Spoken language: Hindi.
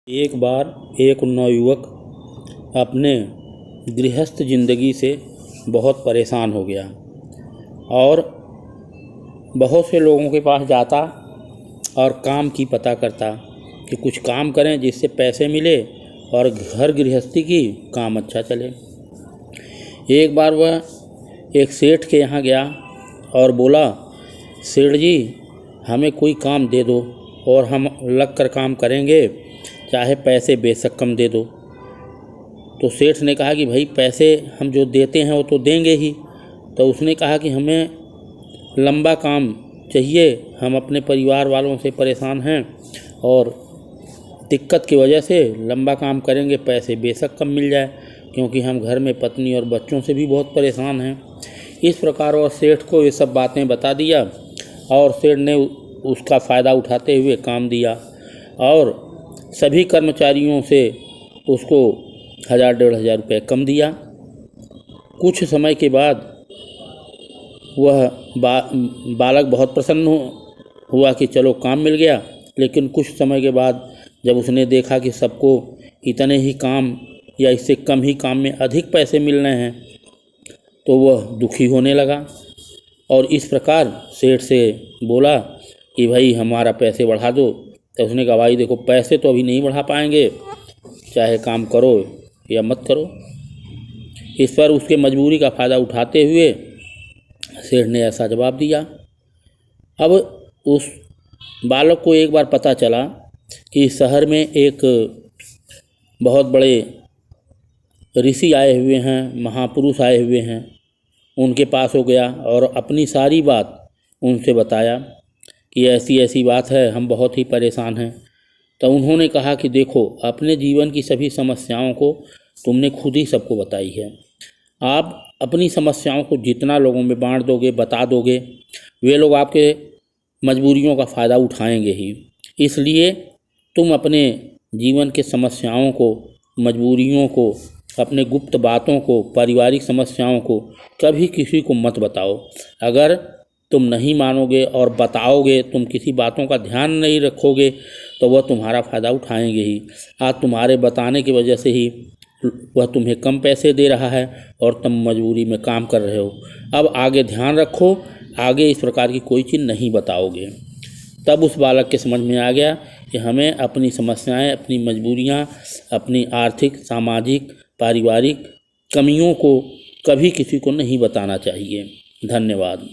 एक बार एक नवयुवक अपने गृहस्थ ज़िंदगी से बहुत परेशान हो गया और बहुत से लोगों के पास जाता और काम की पता करता कि कुछ काम करें जिससे पैसे मिले और घर गृहस्थी की काम अच्छा चले। एक बार वह एक सेठ के यहाँ गया और बोला, सेठ जी हमें कोई काम दे दो और हम लग कर काम करेंगे, चाहे पैसे बेशक कम दे दो। तो सेठ ने कहा कि भाई पैसे हम जो देते हैं वो तो देंगे ही। तो उसने कहा कि हमें लंबा काम चाहिए, हम अपने परिवार वालों से परेशान हैं और दिक्कत की वजह से लंबा काम करेंगे, पैसे बेशक कम मिल जाए, क्योंकि हम घर में पत्नी और बच्चों से भी बहुत परेशान हैं। इस प्रकार वह सेठ को ये सब बातें बता दिया और सेठ ने उसका फ़ायदा उठाते हुए काम दिया और सभी कर्मचारियों से उसको 1000-1500 रुपये कम दिया। कुछ समय के बाद वह बालक बहुत प्रसन्न हुआ कि चलो काम मिल गया। लेकिन कुछ समय के बाद जब उसने देखा कि सबको इतने ही काम या इससे कम ही काम में अधिक पैसे मिल रहे हैं, तो वह दुखी होने लगा और इस प्रकार सेठ से बोला कि भाई हमारा पैसे बढ़ा दो। तो उसने कहा, भाई देखो पैसे तो अभी नहीं बढ़ा पाएंगे, चाहे काम करो या मत करो। इस पर उसके मजबूरी का फ़ायदा उठाते हुए सेठ ने ऐसा जवाब दिया। अब उस बालक को एक बार पता चला कि शहर में एक बहुत बड़े ऋषि आए हुए हैं, महापुरुष आए हुए हैं। उनके पास हो गया और अपनी सारी बात उनसे बताया कि ऐसी ऐसी बात है, हम बहुत ही परेशान हैं। तो उन्होंने कहा कि देखो, अपने जीवन की सभी समस्याओं को तुमने खुद ही सबको बताई है। आप अपनी समस्याओं को जितना लोगों में बांट दोगे, बता दोगे, वे लोग आपके मजबूरियों का फ़ायदा उठाएंगे ही। इसलिए तुम अपने जीवन के समस्याओं को, मजबूरियों को, अपने गुप्त बातों को, पारिवारिक समस्याओं को कभी किसी को मत बताओ। अगर तुम नहीं मानोगे और बताओगे, तुम किसी बातों का ध्यान नहीं रखोगे, तो वह तुम्हारा फ़ायदा उठाएंगे ही। आज तुम्हारे बताने की वजह से ही वह तुम्हें कम पैसे दे रहा है और तुम मजबूरी में काम कर रहे हो। अब आगे ध्यान रखो, आगे इस प्रकार की कोई चीज़ नहीं बताओगे। तब उस बालक के समझ में आ गया कि हमें अपनी समस्याएं, अपनी मजबूरियां, अपनी आर्थिक, सामाजिक, पारिवारिक कमियों को कभी किसी को नहीं बताना चाहिए। धन्यवाद।